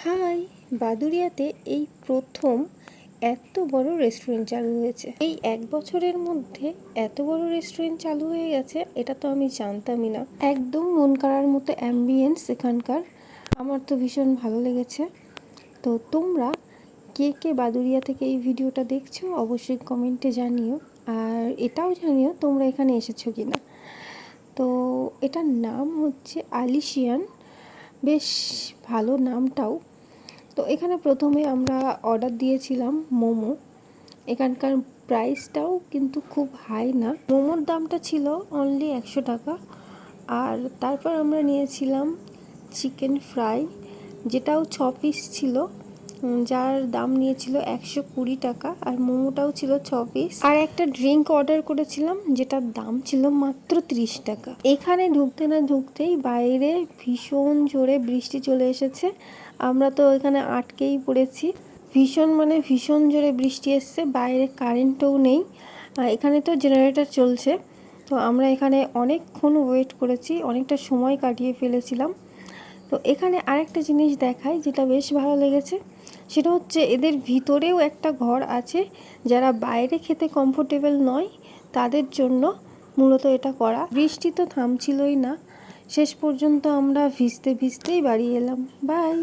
High, বাদুড়িয়াতে এই প্রথম এত বড় রেস্টুরেন্ট চালু হয়েছে। এই 1 বছরের মধ্যে এত বড় রেস্টুরেন্ট চালু হয়ে গেছে, এটা তো আমি জানতামই না। একদম মন কাড়ার মতো অ্যাম্বিয়েন্স এখানকার, আমার তো ভীষণ ভালো লেগেছে। তো তোমরা কে কে বাদুড়িয়া থেকে এই ভিডিওটা দেখছো অবশ্যই কমেন্টে জানিও, আর এটাও জানিও তোমরা এখানে এসেছো কিনা। তো এটার নাম হচ্ছে আলিশিয়ান, বেশ ভালো নামটাও। তো এখানে প্রথমে আমরা অর্ডার দিয়েছিলাম মোমো। এখানকার প্রাইসটাও কিন্তু খুব হাই না, মোমোর দামটা ছিল অনলি 100 টাকা। আর তারপর আমরা নিয়েছিলাম চিকেন ফ্রাই, যেটাও 6 পিস ছিল, যার দাম নিয়েছিল 120 টাকা। আর মোমোটাও ছিল 6 পিস। আর একটা ড্রিঙ্ক অর্ডার করেছিলাম, যেটার দাম ছিল মাত্র 30 টাকা। এখানে ঢুকতে না ঢুকতেই বাইরে ভীষণ জোরে বৃষ্টি চলে এসেছে। আমরা তো এখানে আটকেই পড়েছি। ভীষণ জোরে বৃষ্টি এসছে, বাইরে কারেন্টও নেই। এখানে তো জেনারেটর চলছে। তো আমরা এখানে অনেকক্ষণ ওয়েট করেছি, অনেকটা সময় কাটিয়ে ফেলেছিলাম। তো এখানে আরেকটা জিনিস দেখায় যেটা বেশ ভালো লেগেছে, সেটা হচ্ছে এদের ভিতরেও একটা ঘর আছে। যারা বাইরে খেতে কমফোর্টেবল নয় তাদের জন্য মূলত এটা করা। বৃষ্টি তো থামছিলই না, শেষ পর্যন্ত আমরা ভিজতে ভিজতেই বাড়ি এলাম। বাই।